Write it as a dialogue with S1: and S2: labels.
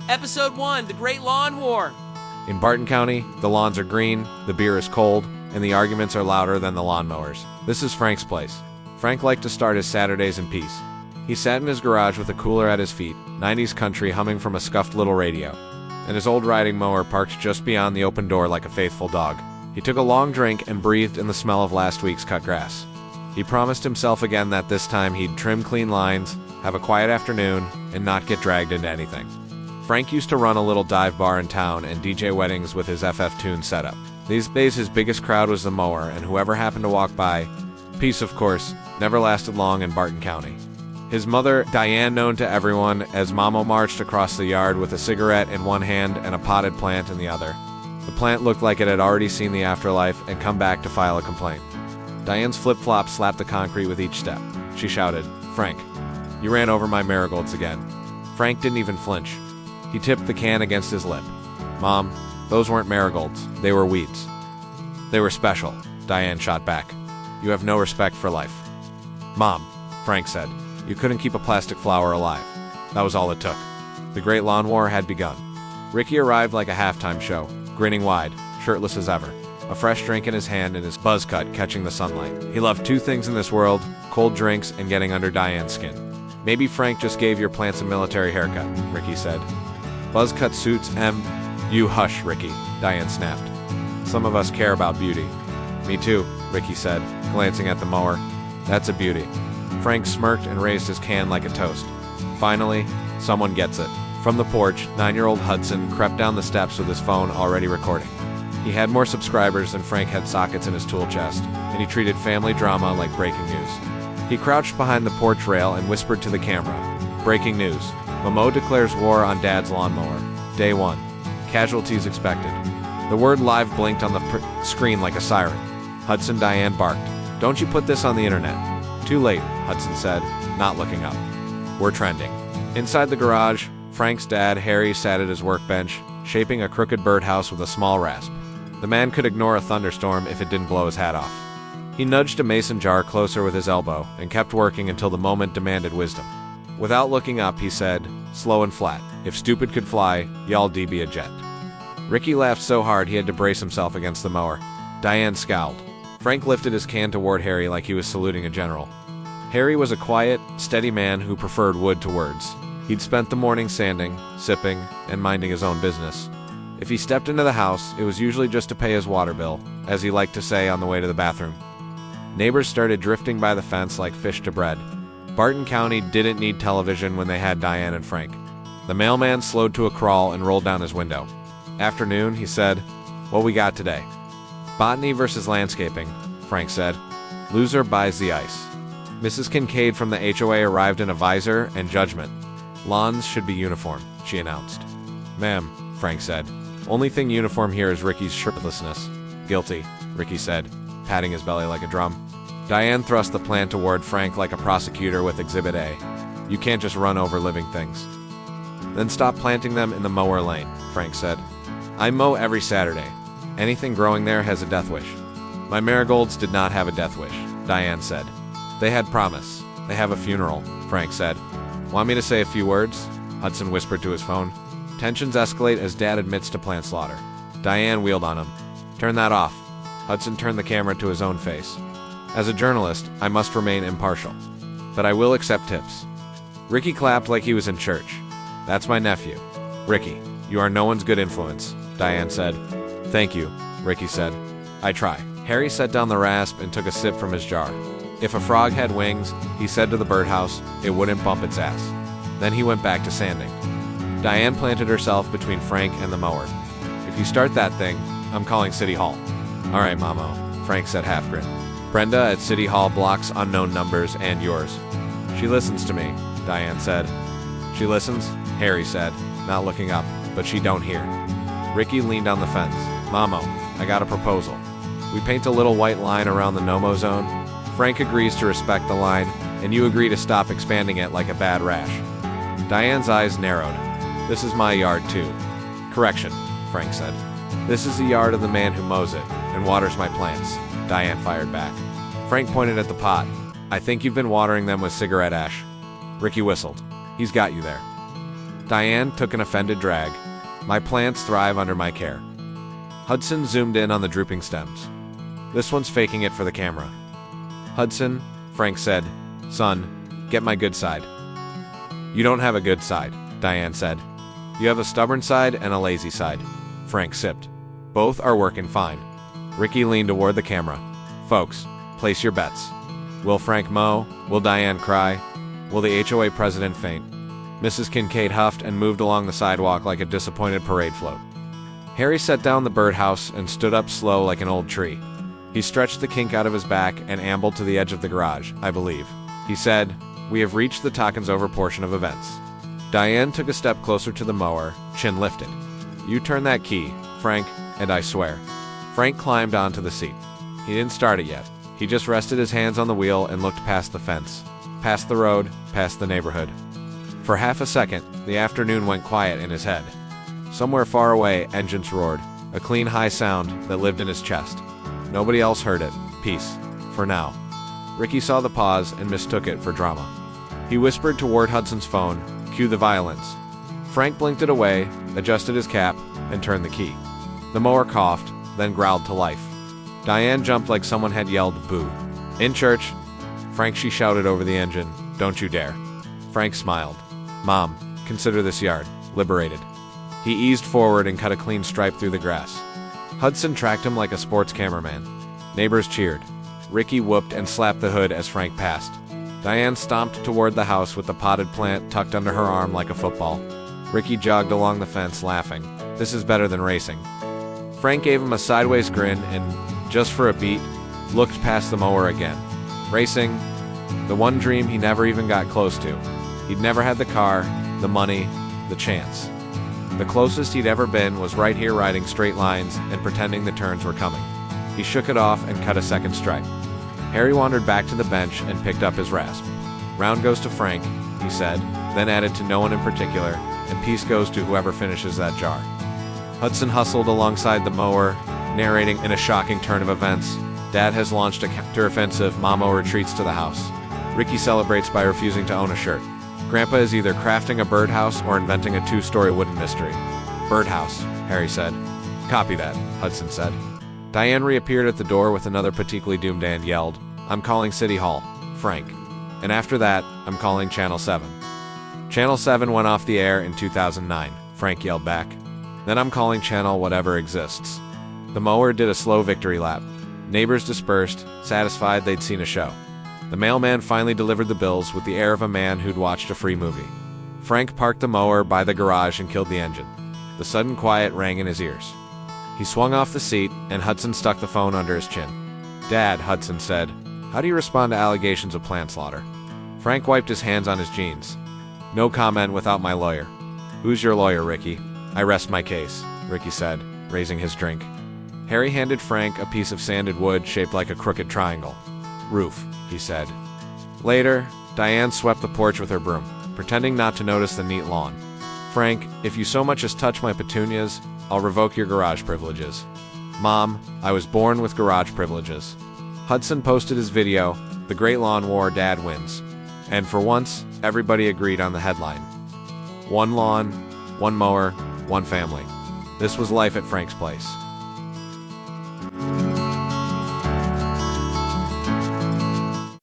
S1: Episode 1, The Great Lawn War.
S2: In Barton County, the lawns are green, the beer is cold, and the arguments are louder than the lawnmowers. This is Frank's place. Frank liked to start his Saturdays in peace. He sat in his garage with a cooler at his feet, 90s country humming from a scuffed little radio, and his old riding mower parked just beyond the open door like a faithful dog. He took a long drink and breathed in the smell of last week's cut grass. He promised himself again that this time he'd trim clean lines, have a quiet afternoon, and not get dragged into anything. Frank used to run a little dive bar in town and DJ weddings with his FF Tune setup. These days his biggest crowd was the mower, and whoever happened to walk by, peace of course, never lasted long in Barton County. His mother, Diane, known to everyone as Mamaw, marched across the yard with a cigarette in one hand and a potted plant in the other. The plant looked like it had already seen the afterlife and come back to file a complaint. Diane's flip-flop slapped the concrete with each step. She shouted, "Frank, you ran over my marigolds again." Frank didn't even flinch. He tipped the can against his lip. "Mom, those weren't marigolds. They were weeds." "They were special," Diane shot back. "You have no respect for life." "Mom," Frank said, "you couldn't keep a plastic flower alive. That was all it took." The Great Lawn War had begun. Ricky arrived like a halftime show, grinning wide, shirtless as ever, a fresh drink in his hand and his buzz cut catching the sunlight. He loved two things in this world, cold drinks and getting under Diane's skin. "Maybe Frank just gave your plants a military haircut," Ricky said. "Buzz cut suits You hush, Ricky," Diane snapped. "Some of us care about beauty." "Me too," Ricky said, glancing at the mower. "That's a beauty." Frank smirked and raised his can like a toast. Finally, someone gets it. From the porch, 9-year-old Hudson crept down the steps with his phone already recording. He had more subscribers than Frank had sockets in his tool chest, and he treated family drama like breaking news. He crouched behind the porch rail and whispered to the camera. "Breaking news. Mamaw declares war on Dad's lawnmower. Day 1. Casualties expected." The word live blinked on the screen like a siren. Hudson, Diane barked. "Don't you put this on the internet." "Too late," Hudson said, not looking up. "We're trending." Inside the garage, Frank's dad, Harry, sat at his workbench, shaping a crooked birdhouse with a small rasp. The man could ignore a thunderstorm if it didn't blow his hat off. He nudged a mason jar closer with his elbow and kept working until the moment demanded wisdom. Without looking up, he said, slow and flat, "If stupid could fly, y'all be a jet." Ricky laughed so hard he had to brace himself against the mower. Diane scowled. Frank lifted his can toward Harry like he was saluting a general. Harry was a quiet, steady man who preferred wood to words. He'd spent the morning sanding, sipping, and minding his own business. If he stepped into the house, it was usually just to pay his water bill, as he liked to say on the way to the bathroom. Neighbors started drifting by the fence like fish to bread. Barton County didn't need television when they had Diane and Frank. The mailman slowed to a crawl and rolled down his window. "Afternoon," he said. "What we got today?" "Botany versus landscaping," Frank said. "Loser buys the ice." Mrs. Kincaid from the HOA arrived in a visor and judgment. "Lawns should be uniform," she announced. "Ma'am," Frank said. "Only thing uniform here is Ricky's shirtlessness." "Guilty," Ricky said, patting his belly like a drum. Diane thrust the plant toward Frank like a prosecutor with Exhibit A. "You can't just run over living things." "Then stop planting them in the mower lane," Frank said. "I mow every Saturday. Anything growing there has a death wish." "My marigolds did not have a death wish," Diane said. "They had promise. They have a funeral," Frank said. "Want me to say a few words?" Hudson whispered to his phone. Tensions escalate as Dad admits to plant slaughter. Diane wheeled on him. "Turn that off." Hudson turned the camera to his own face. "As a journalist, I must remain impartial. But I will accept tips." Ricky clapped like he was in church. "That's my nephew." "Ricky, you are no one's good influence," Diane said. "Thank you," Ricky said. "I try." Harry set down the rasp and took a sip from his jar. If a frog had wings, he said to the birdhouse, it wouldn't bump its ass. Then he went back to sanding. Diane planted herself between Frank and the mower. "If you start that thing, I'm calling City Hall." "All right, Mamaw," Frank said half-grin. "Brenda at City Hall blocks unknown numbers and yours." "She listens to me," Diane said. "She listens?" Harry said, not looking up, "but she don't hear." Ricky leaned on the fence. "Mamaw, I got a proposal. We paint a little white line around the no-mow zone. Frank agrees to respect the line, and you agree to stop expanding it like a bad rash." Diane's eyes narrowed. "This is my yard, too." "Correction," Frank said. "This is the yard of the man who mows it and waters my plants," Diane fired back. Frank pointed at the pot. "I think you've been watering them with cigarette ash." Ricky whistled. "He's got you there." Diane took an offended drag. My plants thrive under my care. Hudson zoomed in on the drooping stems. This one's faking it for the camera. Hudson, Frank said, son, get my good side. You don't have a good side, Diane said. You have a stubborn side and a lazy side. Frank sipped. Both are working fine. Ricky leaned toward the camera. Folks, place your bets. Will Frank mow? Will Diane cry? Will the HOA president faint? Mrs. Kincaid huffed and moved along the sidewalk like a disappointed parade float. Harry set down the birdhouse and stood up slow like an old tree. He stretched the kink out of his back and ambled to the edge of the garage, I believe. He said, we have reached the talkins over portion of events. Diane took a step closer to the mower, chin lifted. You turn that key, Frank, and I swear. Frank climbed onto the seat. He didn't start it yet. He just rested his hands on the wheel and looked past the fence, past the road, past the neighborhood. For half a second, the afternoon went quiet in his head. Somewhere far away, engines roared, a clean high sound that lived in his chest. Nobody else heard it. Peace. For now. Ricky saw the pause and mistook it for drama. He whispered toward Hudson's phone, cue the violins. Frank blinked it away, adjusted his cap, and turned the key. The mower coughed, then growled to life. Diane jumped like someone had yelled, boo. In church. Frank, she shouted over the engine, don't you dare. Frank smiled. Mom, consider this yard liberated. He eased forward and cut a clean stripe through the grass. Hudson tracked him like a sports cameraman. Neighbors cheered. Ricky whooped and slapped the hood as Frank passed. Diane stomped toward the house with the potted plant tucked under her arm like a football. Ricky jogged along the fence, laughing. This is better than racing. Frank gave him a sideways grin and, just for a beat, looked past the mower again. Racing, the one dream he never even got close to. He'd never had the car, the money, the chance. The closest he'd ever been was right here riding straight lines and pretending the turns were coming. He shook it off and cut a second stripe. Harry wandered back to the bench and picked up his rasp. Round goes to Frank, he said, then added to no one in particular, and peace goes to whoever finishes that jar. Hudson hustled alongside the mower, narrating in a shocking turn of events. Dad has launched a counteroffensive. Mamaw retreats to the house. Ricky celebrates by refusing to own a shirt. Grandpa is either crafting a birdhouse or inventing a 2-story wooden mystery. Birdhouse, Harry said. Copy that, Hudson said. Diane reappeared at the door with another particularly doomed and yelled, I'm calling City Hall, Frank. And after that, I'm calling Channel 7. Channel 7 went off the air in 2009, Frank yelled back. Then I'm calling Channel whatever exists. The mower did a slow victory lap. Neighbors dispersed, satisfied they'd seen a show. The mailman finally delivered the bills with the air of a man who'd watched a free movie. Frank parked the mower by the garage and killed the engine. The sudden quiet rang in his ears. He swung off the seat, and Hudson stuck the phone under his chin. Dad, Hudson said, how do you respond to allegations of plant slaughter? Frank wiped his hands on his jeans. No comment without my lawyer. Who's your lawyer, Ricky? I rest my case, Ricky said, raising his drink. Harry handed Frank a piece of sanded wood shaped like a crooked triangle. Roof, he said. Later, Diane swept the porch with her broom, pretending not to notice the neat lawn. Frank, if you so much as touch my petunias, I'll revoke your garage privileges. Mom, I was born with garage privileges. Hudson posted his video, The Great Lawn War, Dad Wins. And for once, everybody agreed on the headline. One lawn, one mower, one family. This was life at Frank's place.